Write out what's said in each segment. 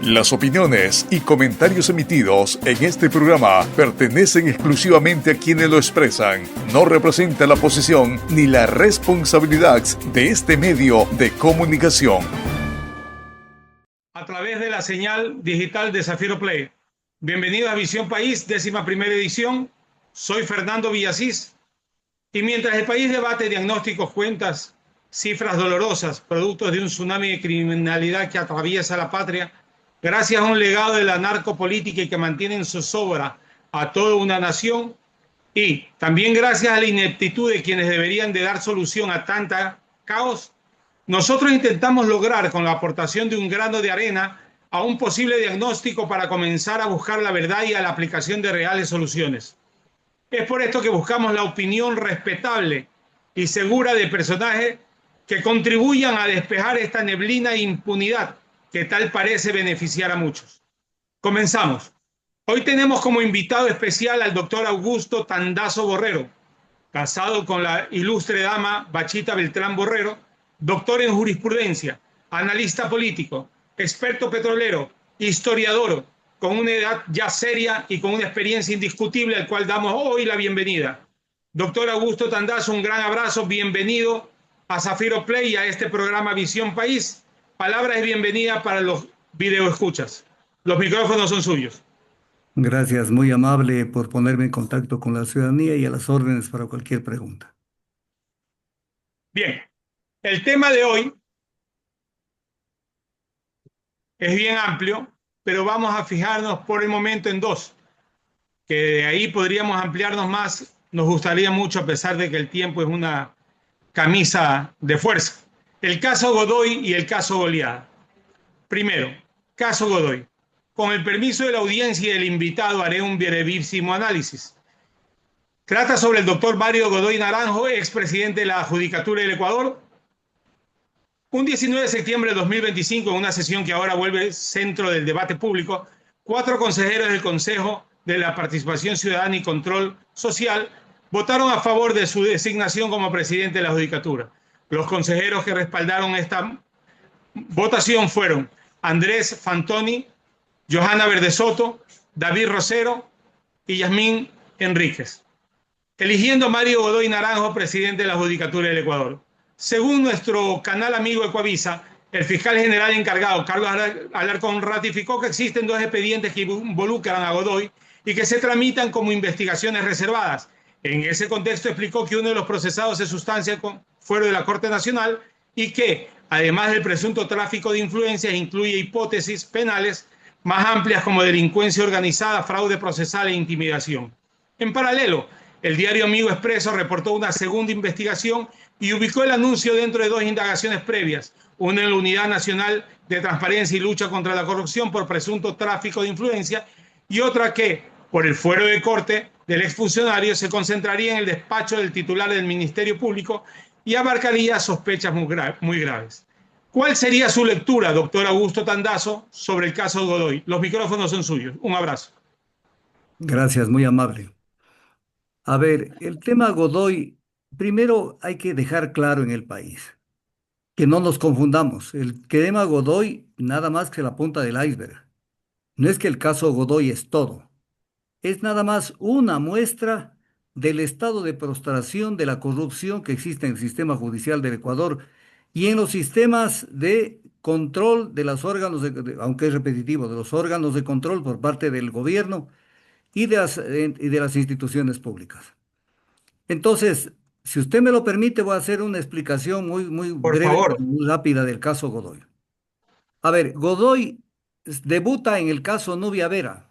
Las opiniones y comentarios emitidos en este programa pertenecen exclusivamente a quienes lo expresan. No representa la posición ni la responsabilidad de este medio de comunicación. A través de la señal digital de Zafiro Play. Bienvenidos a Visión País, 11ª edición. Soy Fernando Villasís. Y mientras el país debate diagnósticos, cuentas, cifras dolorosas, productos de un tsunami de criminalidad que atraviesa la patria, gracias a un legado de la narcopolítica y que mantiene en zozobra a toda una nación, y también gracias a la ineptitud de quienes deberían de dar solución a tanta caos, nosotros intentamos lograr con la aportación de un grano de arena a un posible diagnóstico para comenzar a buscar la verdad y a la aplicación de reales soluciones. Es por esto que buscamos la opinión respetable y segura de personajes que contribuyan a despejar esta neblina de impunidad que tal parece beneficiar a muchos. Comenzamos. Hoy tenemos como invitado especial al doctor Augusto Tandazo Borrero, casado con la ilustre dama Bachita Beltrán Borrero, doctor en jurisprudencia, analista político, experto petrolero, historiador, con una edad ya seria y con una experiencia indiscutible, al cual damos hoy la bienvenida. Doctor Augusto Tandazo, un gran abrazo, bienvenido a Zafiro Play y a este programa Visión País. Palabras de bienvenida para los videoescuchas. Los micrófonos son suyos. Gracias, muy amable por ponerme en contacto con la ciudadanía y a las órdenes para cualquier pregunta. Bien, el tema de hoy es bien amplio, pero vamos a fijarnos por el momento en dos, que de ahí podríamos ampliarnos más. Nos gustaría mucho, a pesar de que el tiempo es una camisa de fuerza. El caso Godoy y el caso Goliat. Primero, caso Godoy. Con el permiso de la audiencia y del invitado haré un brevísimo análisis. Trata sobre el doctor Mario Godoy Naranjo, expresidente de la Judicatura del Ecuador. Un 19 de septiembre de 2025, en una sesión que ahora vuelve centro del debate público, 4 consejeros del Consejo de la Participación Ciudadana y Control Social votaron a favor de su designación como presidente de la Judicatura. Los consejeros que respaldaron esta votación fueron Andrés Fantoni, Johanna Verdesoto, David Rosero y Yasmín Enríquez, eligiendo a Mario Godoy Naranjo presidente de la Judicatura del Ecuador. Según nuestro canal amigo Ecuavisa, el fiscal general encargado, Carlos Alarcón, ratificó que existen 2 expedientes que involucran a Godoy y que se tramitan como investigaciones reservadas. En ese contexto explicó que uno de los procesados se sustancia fuera de la Corte Nacional y que, además del presunto tráfico de influencias, incluye hipótesis penales más amplias como delincuencia organizada, fraude procesal e intimidación. En paralelo, el diario Amigo Expreso reportó una segunda investigación y ubicó el anuncio dentro de 2 indagaciones previas, una en la Unidad Nacional de Transparencia y Lucha contra la Corrupción por presunto tráfico de influencia y otra que, por el fuero de corte del exfuncionario, se concentraría en el despacho del titular del Ministerio Público y abarcaría sospechas muy graves. ¿Cuál sería su lectura, doctor Augusto Tandazo, sobre el caso Godoy? Los micrófonos son suyos. Un abrazo. Gracias, muy amable. A ver, el tema Godoy, primero hay que dejar claro en el país que no nos confundamos. El tema Godoy nada más que la punta del iceberg. No es que el caso Godoy es todo. Es nada más una muestra del estado de prostración de la corrupción que existe en el sistema judicial del Ecuador y en los sistemas de control de los órganos, aunque es repetitivo, de los órganos de control por parte del gobierno y de las instituciones públicas. Entonces, si usted me lo permite, voy a hacer una explicación muy Por breve, favor. pero muy rápida del caso Godoy. A ver, Godoy debuta en el caso Nubia Vera,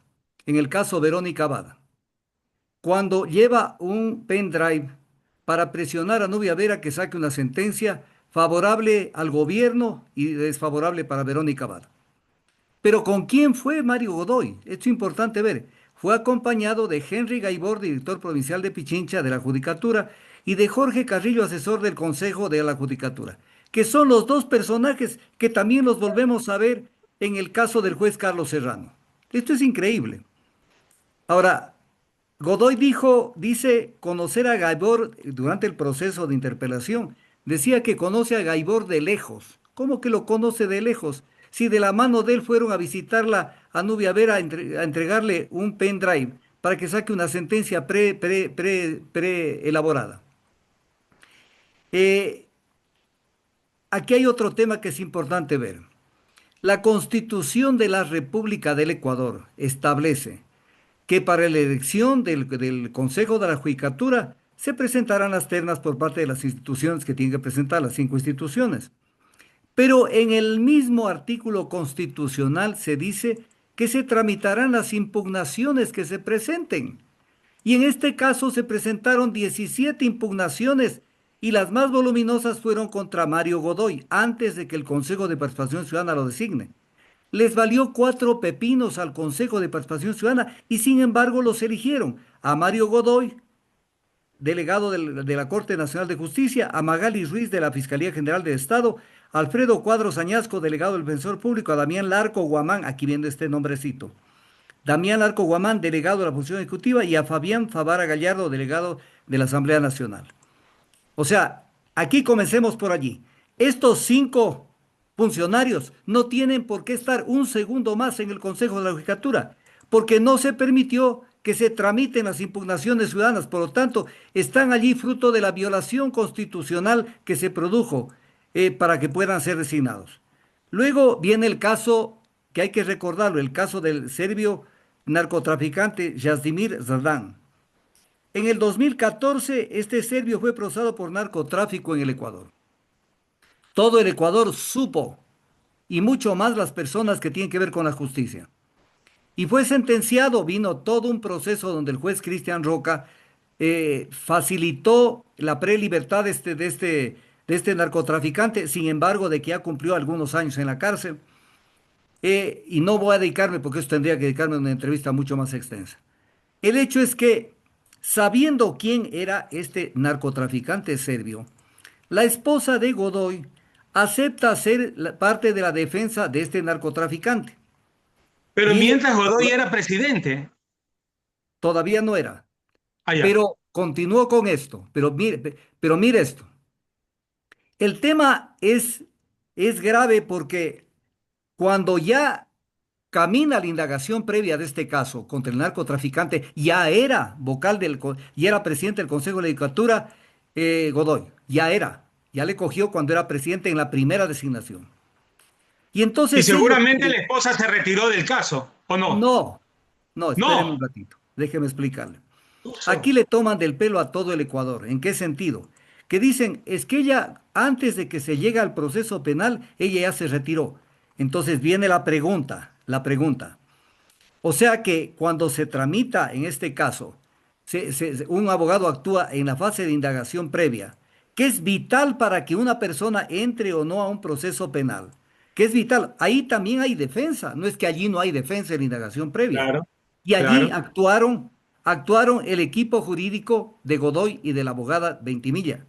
en el caso Verónica Abada, cuando lleva un pendrive para presionar a Nubia Vera que saque una sentencia favorable al gobierno y desfavorable para Verónica Abada. Pero ¿con quién fue Mario Godoy? Esto es importante ver. Fue acompañado de Henry Gaibor, director provincial de Pichincha de la Judicatura, y de Jorge Carrillo, asesor del Consejo de la Judicatura, que son los 2 personajes que también los volvemos a ver en el caso del juez Carlos Serrano. Esto es increíble. Ahora, Godoy dice conocer a Gaibor durante el proceso de interpelación. Decía que conoce a Gaibor de lejos. ¿Cómo que lo conoce de lejos? si de la mano de él fueron a visitarla a Nubia Vera a entregarle un pendrive para que saque una sentencia pre elaborada. Eh, Aquí hay otro tema que es importante ver. La Constitución de la República del Ecuador establece que para la elección del Consejo de la Judicatura se presentarán las ternas por parte de las instituciones que tienen que presentar, las 5 instituciones. Pero en el mismo artículo constitucional se dice que se tramitarán las impugnaciones que se presenten. Y en este caso se presentaron 17 impugnaciones y las más voluminosas fueron contra Mario Godoy, antes de que el Consejo de Participación Ciudadana lo designe. Les valió 4 pepinos al Consejo de Participación Ciudadana y sin embargo los eligieron a Mario Godoy, delegado de la Corte Nacional de Justicia, a Magali Ruiz de la Fiscalía General del Estado, a Alfredo Cuadros Añasco, delegado del Defensor Público, a Damián Larco Guamán, aquí viendo este nombrecito, Damián Larco Guamán, delegado de la Función Ejecutiva, y a Fabián Favara Gallardo, delegado de la Asamblea Nacional. O sea, aquí comencemos por allí. Estos 5 funcionarios no tienen por qué estar un segundo más en el Consejo de la Judicatura, porque no se permitió que se tramiten las impugnaciones ciudadanas. Por lo tanto, están allí fruto de la violación constitucional que se produjo para que puedan ser designados. Luego viene el caso, que hay que recordarlo, el caso del serbio narcotraficante Jasdimir Zerdan. En el 2014, este serbio fue procesado por narcotráfico en el Ecuador. Todo el Ecuador supo, y mucho más las personas que tienen que ver con la justicia. Y fue sentenciado, vino todo un proceso donde el juez Cristian Roca facilitó la prelibertad de este narcotraficante, sin embargo, de que ya cumplió algunos años en la cárcel. Y no voy a dedicarme, porque eso tendría que dedicarme a una entrevista mucho más extensa. El hecho es que, sabiendo quién era este narcotraficante serbio, la esposa de Godoy acepta ser parte de la defensa de este narcotraficante. Pero Y mientras Godoy era presidente. todavía no era, Allá. pero continuó con esto. Pero mire esto. El tema es grave porque cuando ya camina la indagación previa de este caso contra el narcotraficante, ya era y era presidente del Consejo de la Judicatura, Godoy, ya le cogió cuando era presidente en la primera designación. Y Y entonces seguramente la esposa se retiró del caso, ¿o no? no, no, espérenme un No. ratito, déjeme explicarle. Aquí le toman del pelo a todo el Ecuador. ¿En qué sentido? Que dicen, es que ella, antes de que se llegue al proceso penal, ella ya se retiró. Entonces viene la pregunta. O sea que cuando se tramita, en este caso, un abogado actúa en la fase de indagación previa, que es vital para que una persona entre o no a un proceso penal, que es vital. Ahí también hay defensa, no es que allí no hay defensa en la indagación previa. Claro, Y allí claro. actuaron el equipo jurídico de Godoy y de la abogada Ventimilla.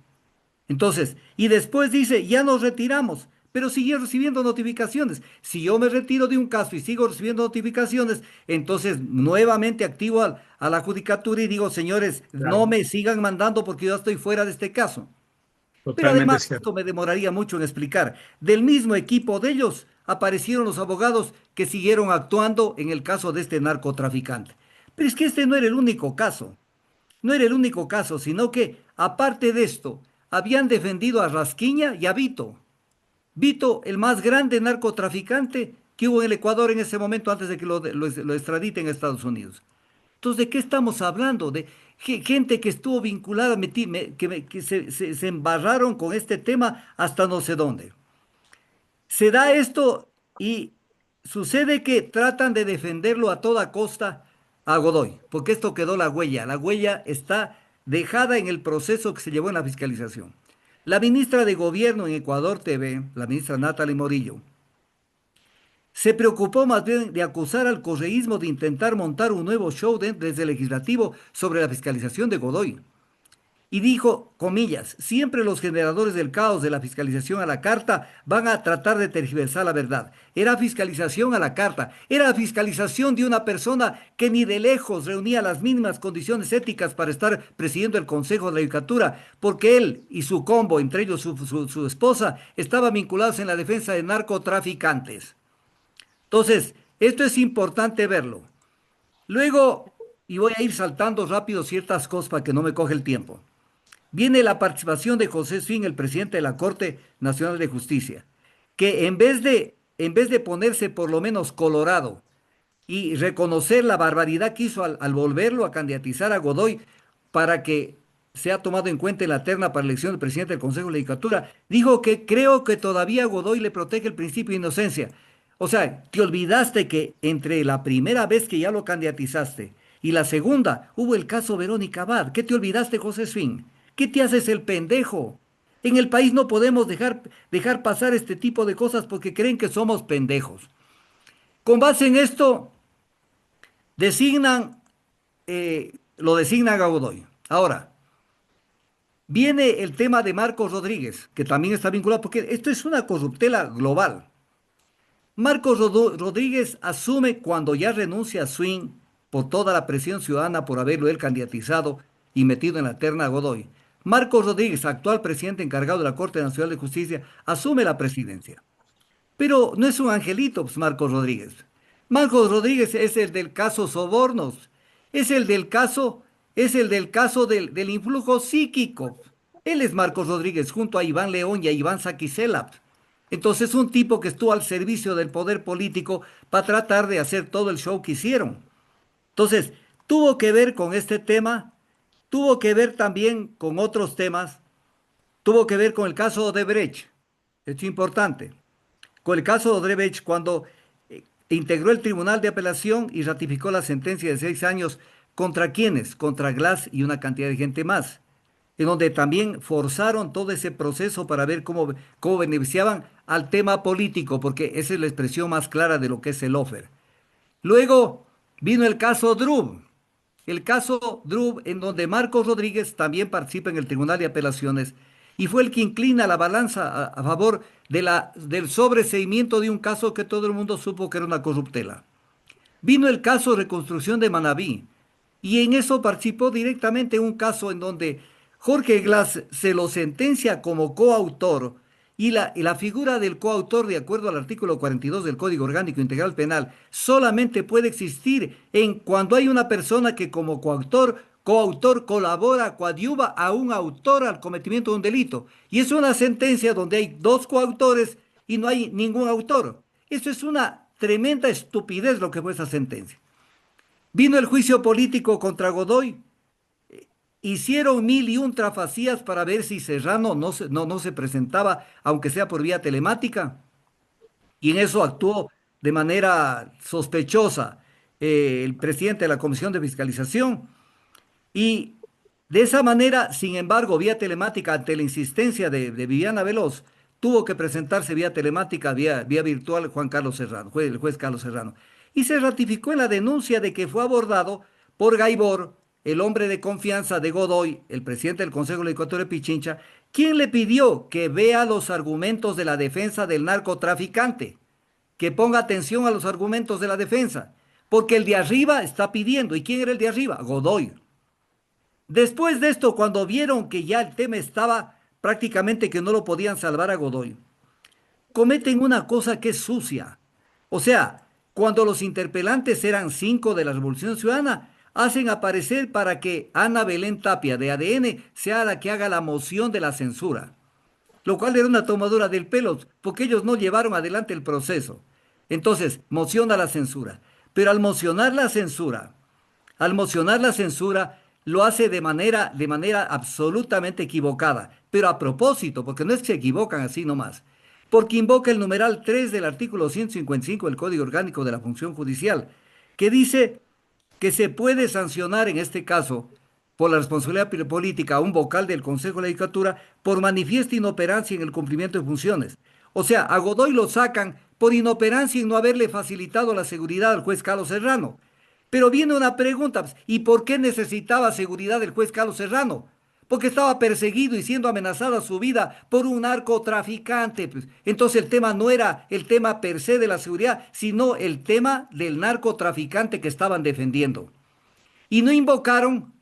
Entonces, y después dice, ya nos retiramos, pero sigue recibiendo notificaciones. Si yo me retiro de un caso y sigo recibiendo notificaciones, entonces nuevamente activo a la judicatura y digo, señores, no Claro. me sigan mandando porque yo estoy fuera de este caso. Pero Totalmente además, cierto. esto me demoraría mucho en explicar. Del mismo equipo de ellos aparecieron los abogados que siguieron actuando en el caso de este narcotraficante. Pero es que este no era el único caso. No era el único caso, sino que, aparte de esto, habían defendido a Rasquiña y a Vito. Vito, el más grande narcotraficante que hubo en el Ecuador en ese momento antes de que lo extraditen a Estados Unidos. Entonces, ¿de qué estamos hablando? De gente que estuvo vinculada, que se embarraron con este tema hasta no sé dónde. Se da esto y sucede que tratan de defenderlo a toda costa a Godoy, porque esto quedó la huella. La huella está dejada en el proceso que se llevó en la fiscalización. La ministra de Gobierno en Ecuador TV, la ministra Natalie Morillo, se preocupó más bien de acusar al correísmo de intentar montar un nuevo show desde el legislativo sobre la fiscalización de Godoy. Y dijo, comillas, siempre los generadores del caos de la fiscalización a la carta van a tratar de tergiversar la verdad. Era fiscalización a la carta, era fiscalización de una persona que ni de lejos reunía las mínimas condiciones éticas para estar presidiendo el Consejo de la Judicatura, porque él y su combo, entre ellos su esposa, estaban vinculados en la defensa de narcotraficantes. Entonces, esto es importante verlo. Luego, y voy a ir saltando rápido ciertas cosas para que no me coge el tiempo. Viene la participación de José Swing, el presidente de la Corte Nacional de Justicia, que en vez de ponerse por lo menos colorado y reconocer la barbaridad que hizo al volverlo a candidatizar a Godoy para que sea tomado en cuenta en la terna para elección del presidente del Consejo de la Judicatura, dijo que creo que todavía Godoy le protege el principio de inocencia. O sea, te olvidaste que entre la primera vez que ya lo candidatizaste y la segunda hubo el caso Verónica Abad. ¿Qué te olvidaste, José Swing? ¿Qué te haces el pendejo? En el país no podemos dejar pasar este tipo de cosas porque creen que somos pendejos. Con base en esto, designan, lo designan a Godoy. Ahora, viene el tema de Marcos Rodríguez, que también está vinculado, porque esto es una corruptela global. Marcos Rodríguez asume cuando ya renuncia a Swing por toda la presión ciudadana por haberlo él candidatizado y metido en la terna a Godoy. Marcos Rodríguez, actual presidente encargado de la Corte Nacional de Justicia, asume la presidencia. Pero no es un angelito, pues, Marcos Rodríguez. Marcos Rodríguez es el del caso Sobornos, es el del caso del influjo psíquico. Él es Marcos Rodríguez junto a Iván León y a Iván Saquicela. Entonces, un tipo que estuvo al servicio del poder político para tratar de hacer todo el show que hicieron. Entonces, tuvo que ver con este tema, tuvo que ver también con otros temas, tuvo que ver con el caso Odebrecht. Esto es importante. Con el caso de Odebrecht, cuando integró el Tribunal de Apelación y ratificó la sentencia de 6 años, ¿contra quiénes? Contra Glass y una cantidad de gente más, en donde también forzaron todo ese proceso para ver cómo beneficiaban al tema político, porque esa es la expresión más clara de lo que es el offer. Luego vino el caso Drub, en donde Marcos Rodríguez también participa en el Tribunal de Apelaciones y fue el que inclina la balanza a favor del sobreseimiento de un caso que todo el mundo supo que era una corruptela. Vino el caso de reconstrucción de Manabí y en eso participó directamente un caso en donde Jorge Glass se lo sentencia como coautor y la figura del coautor, de acuerdo al artículo 42 del Código Orgánico Integral Penal, solamente puede existir cuando hay una persona que como coautor colabora, coadyuva a un autor al cometimiento de un delito. Y es una sentencia donde hay dos coautores y no hay ningún autor. Eso es una tremenda estupidez lo que fue esa sentencia. Vino el juicio político contra Godoy. Hicieron mil y un trafacías para ver si Serrano no se presentaba, aunque sea por vía telemática, y en eso actuó de manera sospechosa el presidente de la Comisión de Fiscalización. Y de esa manera, sin embargo, vía telemática, ante la insistencia de Viviana Veloz, tuvo que presentarse vía telemática, vía virtual, Juan Carlos Serrano, el juez Carlos Serrano. Y se ratificó en la denuncia de que fue abordado por Gaibor, el hombre de confianza de Godoy, el presidente del Consejo Legislativo de Pichincha, quien le pidió que vea los argumentos de la defensa del narcotraficante, que ponga atención a los argumentos de la defensa, porque el de arriba está pidiendo. ¿Y quién era el de arriba? Godoy. Después de esto, cuando vieron que ya el tema estaba prácticamente que no lo podían salvar a Godoy, cometen una cosa que es sucia. O sea, cuando los interpelantes eran 5 de la Revolución Ciudadana, hacen aparecer para que Ana Belén Tapia de ADN sea la que haga la moción de la censura, lo cual era una tomadura del pelo, porque ellos no llevaron adelante el proceso. Entonces, mociona la censura. Pero al mocionar la censura, lo hace de manera absolutamente equivocada, pero a propósito, porque no es que se equivocan así nomás, porque invoca el numeral 3 del artículo 155 del Código Orgánico de la Función Judicial, que dice que se puede sancionar en este caso por la responsabilidad política a un vocal del Consejo de la Judicatura por manifiesta inoperancia en el cumplimiento de funciones. O sea, a Godoy lo sacan por inoperancia en no haberle facilitado la seguridad al juez Carlos Serrano. Pero viene una pregunta, ¿y por qué necesitaba seguridad el juez Carlos Serrano? Porque estaba perseguido y siendo amenazada su vida por un narcotraficante. Pues. Entonces el tema no era el tema per se de la seguridad, sino el tema del narcotraficante que estaban defendiendo. Y no invocaron,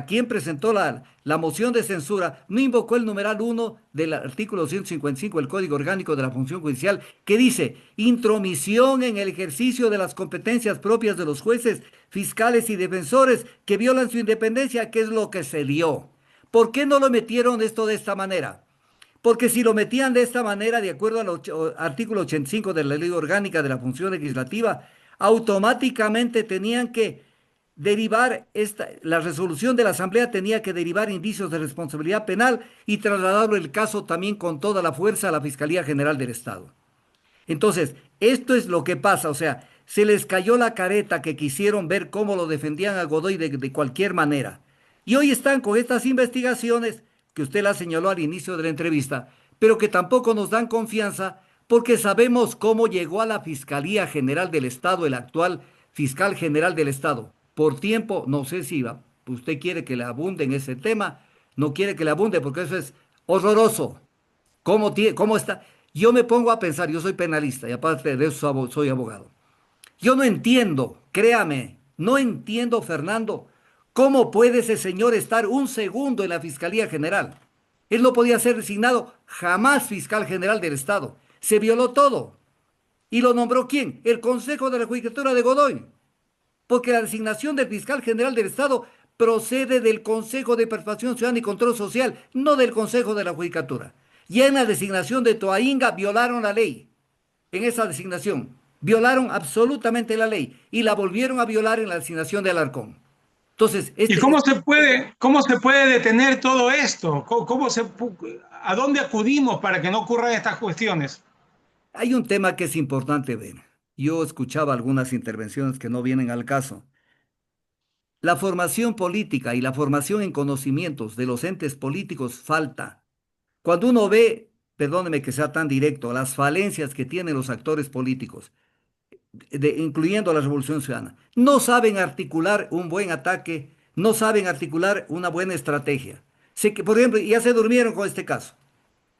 quien presentó la moción de censura, no invocó el numeral 1 del artículo 155 del Código Orgánico de la Función Judicial, que dice, intromisión en el ejercicio de las competencias propias de los jueces, fiscales y defensores que violan su independencia, que es lo que se dio. ¿Por qué no lo metieron esto de esta manera? Porque si lo metían de esta manera, de acuerdo al artículo 85 de la Ley Orgánica de la Función Legislativa, automáticamente tenían que derivar la resolución de la Asamblea tenía que derivar indicios de responsabilidad penal y trasladarlo el caso también con toda la fuerza a la Fiscalía General del Estado. Entonces, esto es lo que pasa, o sea, se les cayó la careta que quisieron ver cómo lo defendían a Godoy de cualquier manera. Y hoy están con estas investigaciones que usted la señaló al inicio de la entrevista, pero que tampoco nos dan confianza porque sabemos cómo llegó a la Fiscalía General del Estado el actual fiscal general del Estado. Por tiempo, no sé si usted quiere que le abunde en ese tema, no quiere que le abunde porque eso es horroroso. ¿Cómo está? Yo me pongo a pensar, yo soy penalista y aparte de eso soy abogado. Yo no entiendo, créame, no entiendo, Fernando, cómo puede ese señor estar un segundo en la Fiscalía General. Él no podía ser designado jamás fiscal general del Estado. Se violó todo. ¿Y lo nombró quién? El Consejo de la Judicatura de Godoy. Porque la designación del fiscal general del Estado procede del Consejo de Participación Ciudadana y Control Social, no del Consejo de la Judicatura. Ya en la designación de Toainga violaron la ley. En esa designación violaron absolutamente la ley y la volvieron a violar en la designación de Alarcón. Entonces, ¿y cómo se puede detener todo esto? ¿A dónde acudimos para que no ocurran estas cuestiones? hay un tema que es importante ver. Yo escuchaba algunas intervenciones que no vienen al caso. La formación política y la formación en conocimientos de los entes políticos falta. Cuando uno ve, perdóneme que sea tan directo, las falencias que tienen los actores políticos, incluyendo la Revolución Ciudadana, no saben articular un buen ataque, no saben articular una buena estrategia. Por ejemplo, ya se durmieron con este caso,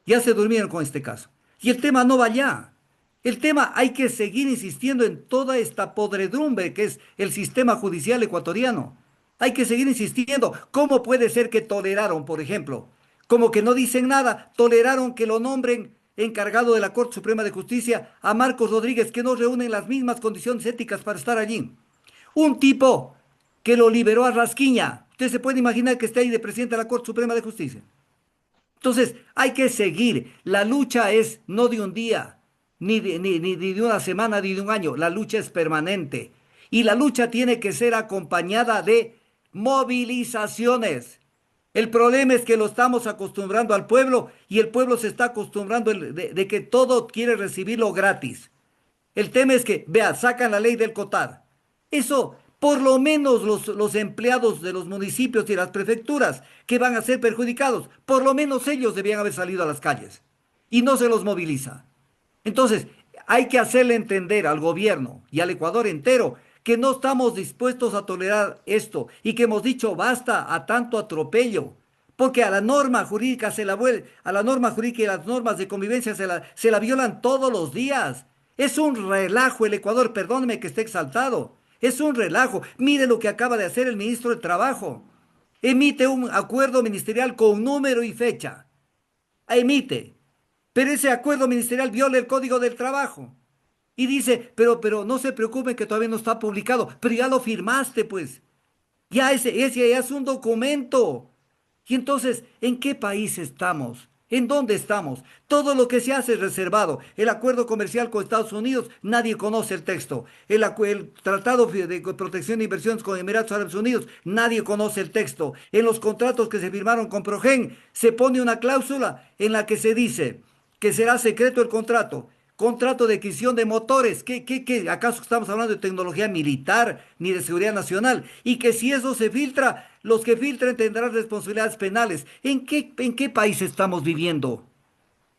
ya se durmieron con este caso. Y el tema no va allá. El tema hay que seguir insistiendo en toda esta podredumbre que es el sistema judicial ecuatoriano. Hay que seguir insistiendo. ¿Cómo puede ser que toleraron, por ejemplo, como que no dicen nada, toleraron que lo nombren encargado de la Corte Suprema de Justicia a Marcos Rodríguez, que no reúnen las mismas condiciones éticas para estar allí? Un tipo que lo liberó a Rasquiña. Usted se puede imaginar que esté ahí de presidente de la Corte Suprema de Justicia. Entonces, hay que seguir. La lucha es no de un día, ni de una semana, ni de un año. La lucha es permanente. Y la lucha tiene que ser acompañada de movilizaciones. El problema es que lo estamos acostumbrando al pueblo y el pueblo se está acostumbrando de que todo quiere recibirlo gratis. El tema es que, vea, sacan la ley del COTAD. Eso, por lo menos los empleados de los municipios y las prefecturas que van a ser perjudicados, por lo menos ellos debían haber salido a las calles y no se los moviliza. Entonces, hay que hacerle entender al gobierno y al Ecuador entero que no estamos dispuestos a tolerar esto y que hemos dicho basta a tanto atropello, porque a la norma jurídica a la norma jurídica y las normas de convivencia se la violan todos los días. Es un relajo el Ecuador, perdóneme que esté exaltado. Es un relajo. Mire lo que acaba de hacer el ministro de Trabajo. Emite un acuerdo ministerial con número y fecha. Emite. Pero ese acuerdo ministerial viola el Código del Trabajo. Y dice, pero no se preocupen que todavía no está publicado. Pero ya lo firmaste, pues. Ese ya es un documento. Y entonces, ¿en qué país estamos? ¿En dónde estamos? Todo lo que se hace es reservado. El acuerdo comercial con Estados Unidos, nadie conoce el texto. El tratado de protección de inversiones con Emiratos Árabes Unidos, nadie conoce el texto. En los contratos que se firmaron con Progen, se pone una cláusula en la que se dice que será secreto el contrato. Contrato de adquisición de motores. ¿Acaso estamos hablando de tecnología militar ni de seguridad nacional? Y que si eso se filtra, los que filtren tendrán responsabilidades penales. ¿En qué país estamos viviendo?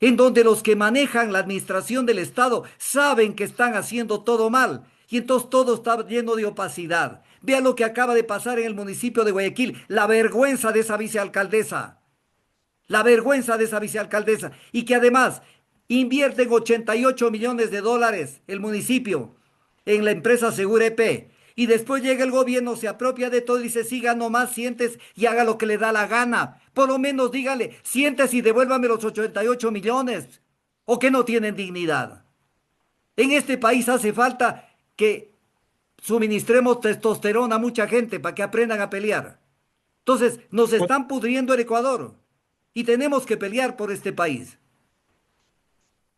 En donde los que manejan la administración del Estado saben que están haciendo todo mal. Y entonces todo está lleno de opacidad. Vea lo que acaba de pasar en el municipio de Guayaquil. La vergüenza de esa vicealcaldesa. La vergüenza de esa vicealcaldesa. Y que además invierten $88 millones el municipio en la empresa Segura EP. Y después llega el gobierno, se apropia de todo y dice, siga nomás, sientes y haga lo que le da la gana. Por lo menos dígale, sientes y devuélvame los 88 millones. ¿O que no tienen dignidad? En este país hace falta que suministremos testosterona a mucha gente para que aprendan a pelear. Entonces, nos están pudriendo el Ecuador y tenemos que pelear por este país.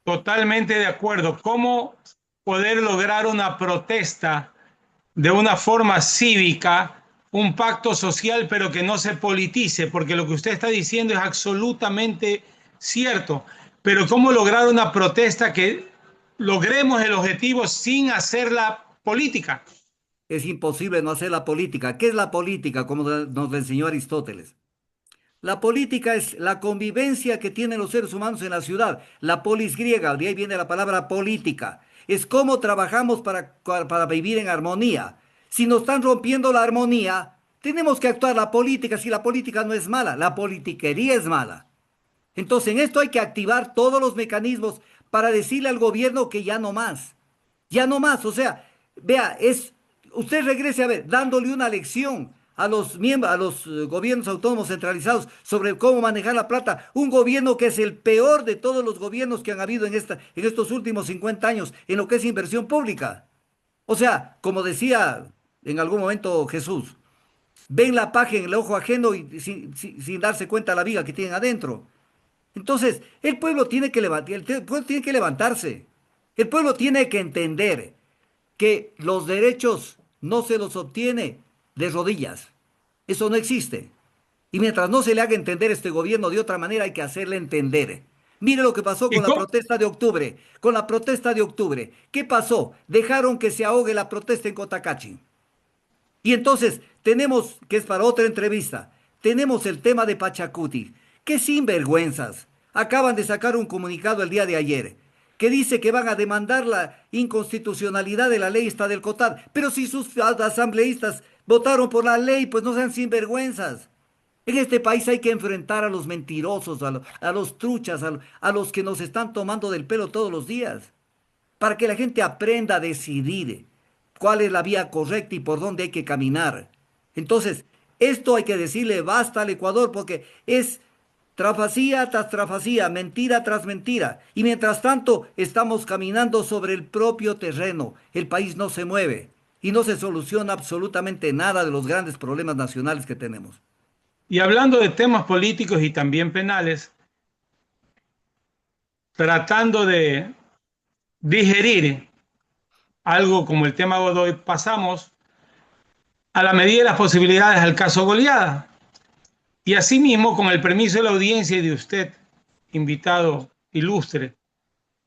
Totalmente de acuerdo. ¿Cómo poder lograr una protesta de una forma cívica, un pacto social, pero que no se politice? Porque lo que usted está diciendo es absolutamente cierto. Pero ¿cómo lograr una protesta que logremos el objetivo sin hacerla política? Es imposible no hacer la política. ¿Qué es la política? Como nos lo enseñó Aristóteles. La política es la convivencia que tienen los seres humanos en la ciudad. La polis griega, de ahí viene la palabra política. Es cómo trabajamos para vivir en armonía. Si nos están rompiendo la armonía, tenemos que actuar la política. Si la política no es mala, la politiquería es mala. Entonces, en esto hay que activar todos los mecanismos para decirle al gobierno que ya no más. Ya no más. O sea, vea, usted regrese a ver, dándole una lección a los miembros, a los gobiernos autónomos centralizados sobre cómo manejar la plata. Un gobierno que es el peor de todos los gobiernos que han habido en estos últimos 50 años en lo que es inversión pública. O sea, como decía en algún momento Jesús, ven la paja en el ojo ajeno y sin darse cuenta la viga que tienen adentro. Entonces, el pueblo tiene que levantarse. El pueblo tiene que entender que los derechos no se los obtiene de rodillas. Eso no existe. Y mientras no se le haga entender a este gobierno de otra manera, hay que hacerle entender. Mire lo que pasó ¿Y con la protesta de octubre. Con la protesta de octubre. ¿Qué pasó? Dejaron que se ahogue la protesta en Cotacachi. Y entonces tenemos, que es para otra entrevista, tenemos el tema de Pachacuti. ¡Qué sinvergüenzas! Acaban de sacar un comunicado el día de ayer que dice que van a demandar la inconstitucionalidad de la ley esta del COTAD. Pero si sus asambleístas votaron por la ley, pues no sean sinvergüenzas. En este país hay que enfrentar a los mentirosos, a los truchas, a los que nos están tomando del pelo todos los días, para que la gente aprenda a decidir cuál es la vía correcta y por dónde hay que caminar. Entonces, esto hay que decirle basta al Ecuador porque es trafacía tras trafacía, mentira tras mentira. Y mientras tanto, estamos caminando sobre el propio terreno. El país no se mueve y no se soluciona absolutamente nada de los grandes problemas nacionales que tenemos. Y hablando de temas políticos y también penales, tratando de digerir algo como el tema Godoy, pasamos a la medida de las posibilidades al caso Goliada. Y asimismo, con el permiso de la audiencia y de usted, invitado ilustre,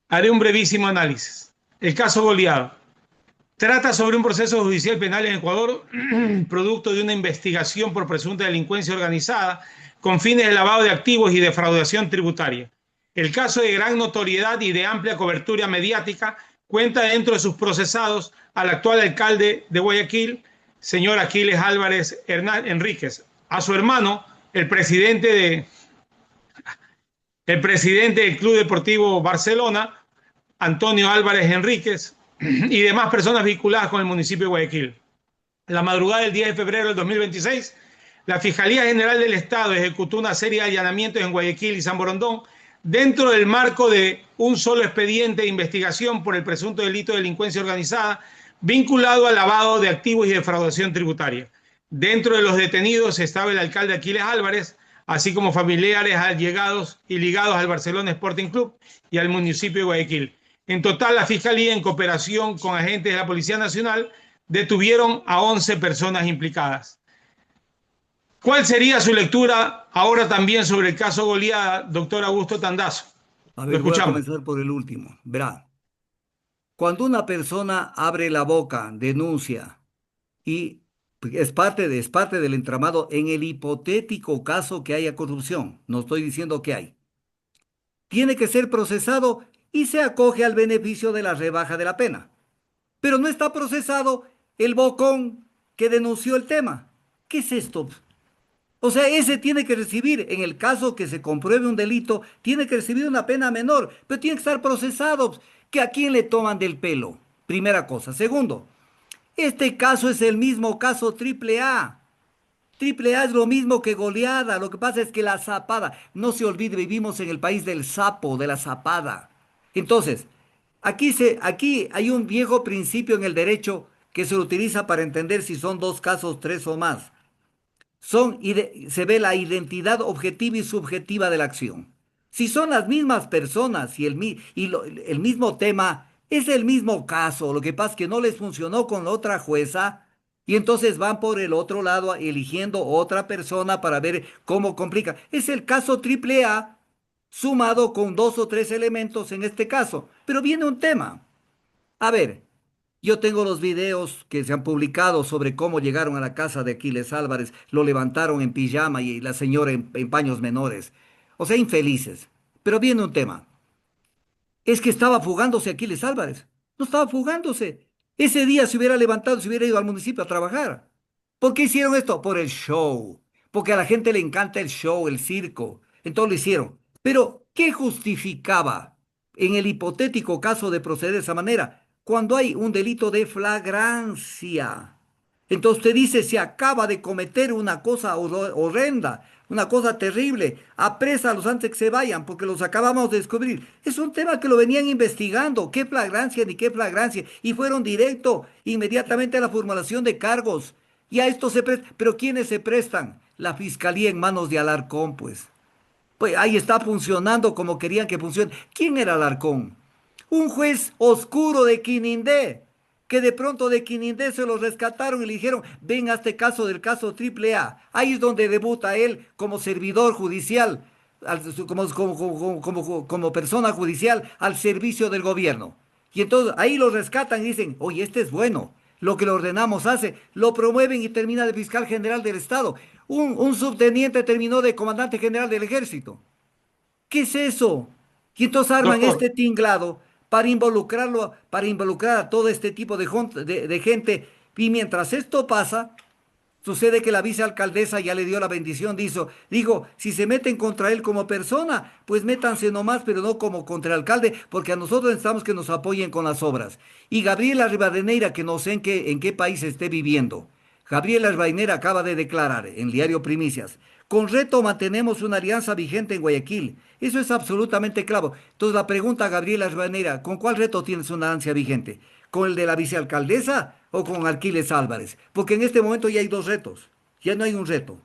haré un brevísimo análisis. El caso Goliada trata sobre un proceso judicial penal en Ecuador, producto de una investigación por presunta delincuencia organizada con fines de lavado de activos y defraudación tributaria. El caso de gran notoriedad y de amplia cobertura mediática cuenta dentro de sus procesados al actual alcalde de Guayaquil, señor Aquiles Álvarez Enríquez, a su hermano, el presidente del Club Deportivo Barcelona, Antonio Álvarez Enríquez, y demás personas vinculadas con el municipio de Guayaquil. La madrugada del 10 de febrero del 2026, la Fiscalía General del Estado ejecutó una serie de allanamientos en Guayaquil y San Borondón dentro del marco de un solo expediente de investigación por el presunto delito de delincuencia organizada vinculado al lavado de activos y defraudación tributaria. Dentro de los detenidos estaba el alcalde Aquiles Álvarez, así como familiares allegados y ligados al Barcelona Sporting Club y al municipio de Guayaquil. En total, la Fiscalía, en cooperación con agentes de la Policía Nacional, detuvieron a 11 personas implicadas. ¿Cuál sería su lectura ahora también sobre el caso Goliada, doctor Augusto Tandazo? A ver, voy a comenzar por el último. Verá, cuando una persona abre la boca, denuncia y es parte del entramado en el hipotético caso que haya corrupción, no estoy diciendo que hay, tiene que ser procesado y se acoge al beneficio de la rebaja de la pena. Pero no está procesado el bocón que denunció el tema. ¿Qué es esto? O sea, ese tiene que recibir, en el caso que se compruebe un delito, tiene que recibir una pena menor, pero tiene que estar procesado. ¿Que a quién le toman del pelo? Primera cosa. Segundo, Este caso es el mismo caso triple A. Triple A es lo mismo que goleada. Lo que pasa es que la zapada, no se olvide, vivimos en el país del sapo, de la zapada. Entonces, aquí hay un viejo principio en el derecho que se utiliza para entender si son dos casos, tres o más. Se ve la identidad objetiva y subjetiva de la acción. Si son las mismas personas el mismo tema, es el mismo caso. Lo que pasa es que no les funcionó con la otra jueza y entonces van por el otro lado eligiendo otra persona para ver cómo complica. Es el caso triple A sumado con dos o tres elementos en este caso. Pero viene un tema. A ver, yo tengo los videos que se han publicado sobre cómo llegaron a la casa de Aquiles Álvarez, lo levantaron en pijama y la señora en paños menores. O sea, infelices. Pero viene un tema. Es que estaba fugándose Aquiles Álvarez. No estaba fugándose. Ese día se hubiera levantado, se hubiera ido al municipio a trabajar. ¿Por qué hicieron esto? Por el show. Porque a la gente le encanta el show, el circo. Entonces lo hicieron. Pero, ¿qué justificaba en el hipotético caso de proceder de esa manera? Cuando hay un delito de flagrancia. Entonces usted dice, se acaba de cometer una cosa horrenda, una cosa terrible, aprésalos antes que se vayan, porque los acabamos de descubrir. Es un tema que lo venían investigando, qué flagrancia ni qué flagrancia, y fueron directo, inmediatamente a la formulación de cargos. Y a esto se presta, pero ¿quiénes se prestan? La fiscalía en manos de Alarcón, pues. Pues ahí está funcionando como querían que funcione. ¿Quién era Alarcón? Un juez oscuro de Quinindé, que de pronto de Quinindé se lo rescataron y le dijeron, ven a este caso del caso triple A. Ahí es donde debuta él como servidor judicial, como persona judicial al servicio del gobierno. Y entonces ahí lo rescatan y dicen, oye, este es bueno. Lo que le ordenamos hace, lo promueven y termina de fiscal general del Estado. Un subteniente terminó de comandante general del ejército. ¿Qué es eso? Y entonces arman Doctor, este tinglado para involucrar a todo este tipo de gente. Y mientras esto pasa, sucede que la vicealcaldesa ya le dio la bendición, dijo, si se meten contra él como persona, pues métanse nomás, pero no como contra el alcalde, porque a nosotros necesitamos que nos apoyen con las obras. Y Gabriela Rivadeneira, que no sé en qué país esté viviendo, Gabriela Rivadeneira acaba de declarar en Diario Primicias, con Reto mantenemos una alianza vigente en Guayaquil. Eso es absolutamente claro. Entonces la pregunta a Gabriela Rivadeneira, ¿con cuál reto tienes una alianza vigente? ¿Con el de la vicealcaldesa o con Aquiles Álvarez? Porque en este momento ya hay dos retos, ya no hay un reto.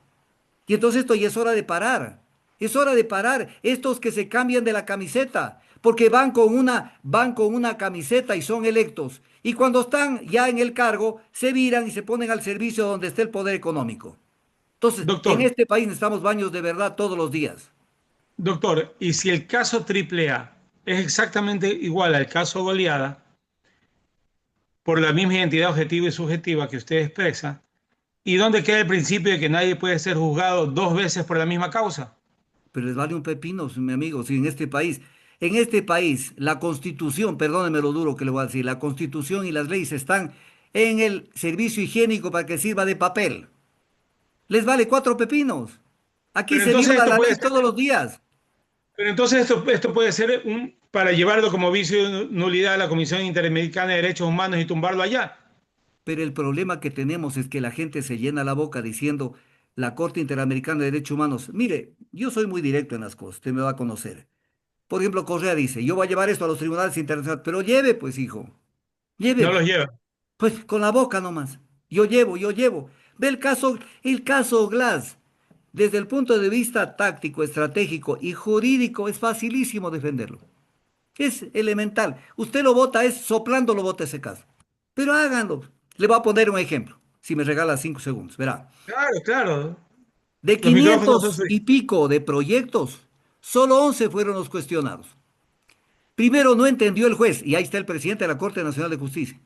Y entonces esto ya es hora de parar. Es hora de parar estos que se cambian de la camiseta, porque van con una camiseta y son electos. Y cuando están ya en el cargo, se viran y se ponen al servicio donde esté el poder económico. Entonces, en doctor, este país necesitamos baños de verdad todos los días. doctor, y si el caso triple A es exactamente igual al caso goleada, por la misma identidad objetiva y subjetiva que usted expresa, ¿y dónde queda el principio de que nadie puede ser juzgado dos veces por la misma causa? Pero les vale un pepino, mi amigo, si en este país, la constitución, perdóneme lo duro que le voy a decir, la constitución y las leyes están en el servicio higiénico para que sirva de papel. Les vale cuatro pepinos. Aquí Pero se entonces viola esto la puede ley ser, todos los días. pero entonces esto puede ser para llevarlo como vicio de nulidad a la Comisión Interamericana de Derechos Humanos y tumbarlo allá. Pero el problema que tenemos es que la gente se llena la boca diciendo la Corte Interamericana de Derechos Humanos. Mire, yo soy muy directo en las cosas, usted me va a conocer. Por ejemplo, Correa dice, yo voy a llevar esto a los tribunales internacionales, pero lleve, pues, hijo, No lleve, los lleva. pues, con la boca nomás. Yo llevo, yo llevo. Ve el caso Glass. Desde el punto de vista táctico, estratégico y jurídico, es facilísimo defenderlo. Es elemental. Usted lo vota, es soplando lo vota ese caso. Pero háganlo. Le voy a poner un ejemplo, si me regala 5 segundos. Verá, Claro, claro. de Los micrófonos son 500 suyos. y pico de proyectos, solo 11 fueron los cuestionados. Primero, no entendió el juez, y ahí está el presidente de la Corte Nacional de Justicia,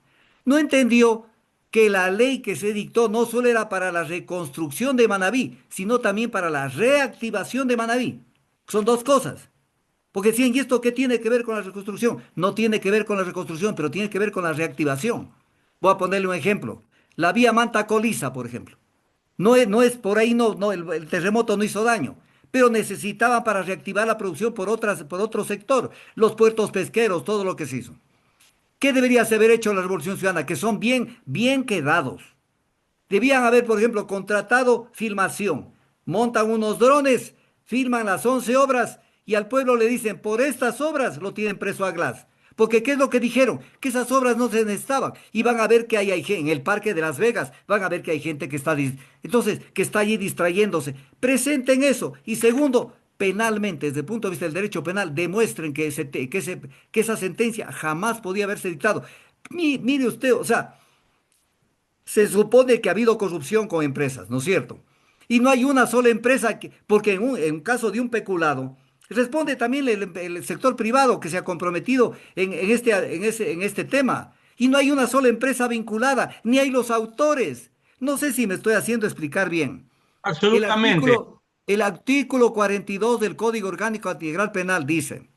no entendió que la ley que se dictó no solo era para la reconstrucción de Manabí, sino también para la reactivación de Manabí. Son dos cosas. Porque si ¿y esto qué tiene que ver con la reconstrucción? No tiene que ver con la reconstrucción, pero tiene que ver con la reactivación. Voy a ponerle un ejemplo. La vía Manta-Coliza, por ejemplo. No es por ahí, no, el terremoto no hizo daño, pero necesitaban para reactivar la producción por otro sector, los puertos pesqueros, todo lo que se hizo. ¿Qué debería haber hecho la Revolución Ciudadana? Que son bien quedados. Debían haber, por ejemplo, contratado filmación. Montan unos drones, filman las 11 obras y al pueblo le dicen, por estas obras lo tienen preso a Glass. Porque ¿qué es lo que dijeron? Que esas obras no se necesitaban. Y van a ver que hay gente en el parque de Las Vegas, van a ver que hay gente que está, entonces, que está allí distrayéndose. Presenten eso. Y segundo, penalmente, desde el punto de vista del derecho penal, demuestren que esa sentencia jamás podía haberse dictado. Mire usted, o sea, se supone que ha habido corrupción con empresas, ¿no es cierto? Y no hay una sola empresa que, porque en un caso de un peculado, responde también el sector privado que se ha comprometido en este tema. Y no hay una sola empresa vinculada, ni hay los autores. No sé si me estoy haciendo explicar bien. El Absolutamente. artículo, el artículo 42 del Código Orgánico Integral Penal dice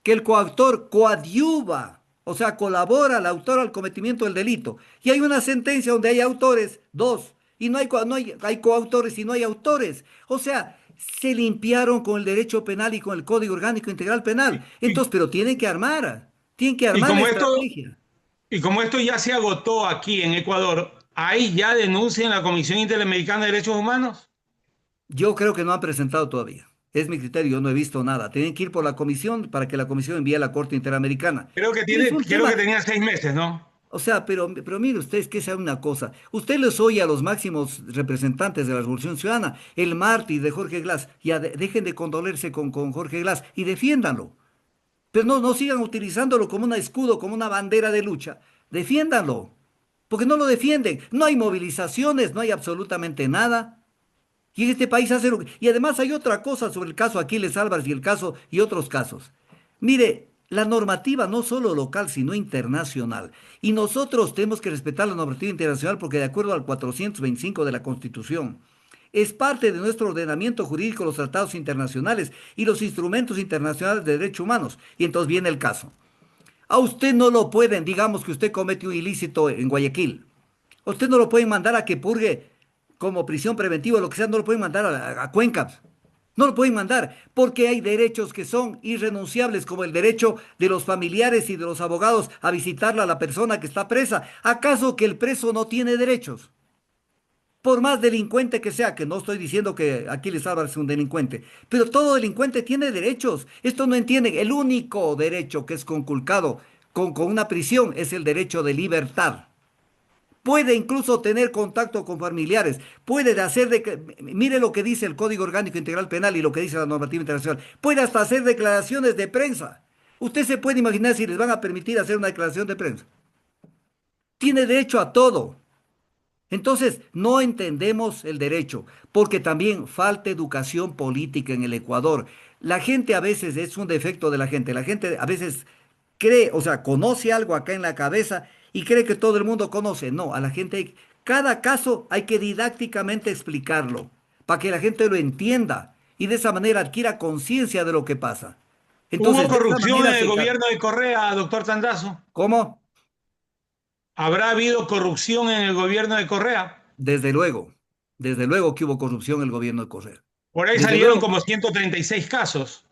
que el coautor coadyuva, o sea, colabora al autor al cometimiento del delito. Y hay una sentencia donde hay autores, dos, y hay coautores y no hay autores. O sea, se limpiaron con el derecho penal y con el Código Orgánico Integral Penal. Y, Entonces, pero tienen que y armar la como esto, estrategia. y como esto ya se agotó aquí en Ecuador, ¿hay ya denuncia en la Comisión Interamericana de Derechos Humanos? Yo creo que no han presentado todavía. Es mi criterio, yo no he visto nada. Tienen que ir por la comisión para que la comisión envíe a la Corte Interamericana. Pero es un Creo que tema, tenía 6 meses, ¿no? o sea, pero mire usted, es que sea una cosa. Usted les oye a los máximos representantes de la Revolución Ciudadana, el mártir de Jorge Glass, ya dejen de condolerse con Jorge Glass y defiéndanlo. Pero no sigan utilizándolo como un escudo, como una bandera de lucha. Defiéndanlo, porque no lo defienden. No hay movilizaciones, no hay absolutamente nada. Y en este país hace lo que... Y además hay otra cosa sobre el caso Aquiles Álvarez y el caso y otros casos. Mire, la normativa no solo local, sino internacional. Y nosotros tenemos que respetar la normativa internacional porque de acuerdo al 425 de la Constitución, es parte de nuestro ordenamiento jurídico los tratados internacionales y los instrumentos internacionales de derechos humanos. Y entonces viene el caso. A usted no lo pueden, digamos que usted comete un ilícito en Guayaquil. A usted no lo pueden mandar a que purgue como prisión preventiva o lo que sea, no lo pueden mandar a Cuenca. No lo pueden mandar porque hay derechos que son irrenunciables, como el derecho de los familiares y de los abogados a visitarla a la persona que está presa. ¿Acaso que el preso no tiene derechos? Por más delincuente que sea, que no estoy diciendo que Aquiles Álvarez es un delincuente, pero todo delincuente tiene derechos. Esto no entienden. El único derecho que es conculcado con una prisión es el derecho de libertad. Puede incluso tener contacto con familiares, puede hacer, mire lo que dice el Código Orgánico Integral Penal y lo que dice la normativa internacional, puede hasta hacer declaraciones de prensa. Usted se puede imaginar si les van a permitir hacer una declaración de prensa. Tiene derecho a todo. Entonces, no entendemos el derecho, porque también falta educación política en el Ecuador. La gente a veces es un defecto de la gente a veces cree, o sea, conoce algo acá en la cabeza y cree que todo el mundo conoce. No, a la gente, cada caso hay que didácticamente explicarlo, para que la gente lo entienda y de esa manera adquiera conciencia de lo que pasa. ¿Hubo Entonces, de esa corrupción manera en el gobierno de Correa, doctor Tandazo? ¿cómo? ¿Habrá habido corrupción en el gobierno de Correa? Desde luego que hubo corrupción en el gobierno de Correa. Por ahí Desde salieron luego. como 136 casos.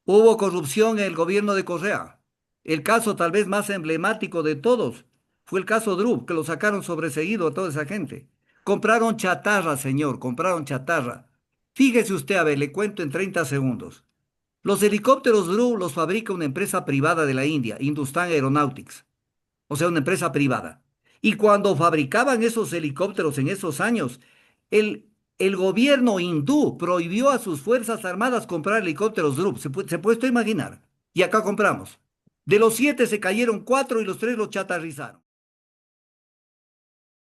Hubo corrupción en el gobierno de Correa. El caso tal vez más emblemático de todos fue el caso Drup, que lo sacaron sobreseído a toda esa gente. Compraron chatarra, señor, compraron chatarra. Fíjese usted, a ver, le cuento en 30 segundos. Los helicópteros Drup los fabrica una empresa privada de la India, Hindustan Aeronautics, o sea, una empresa privada. Y cuando fabricaban esos helicópteros en esos años, el gobierno hindú prohibió a sus fuerzas armadas comprar helicópteros Drup. Se puede usted imaginar. Y acá compramos. De los 7 se cayeron 4 y los 3 los chatarrizaron.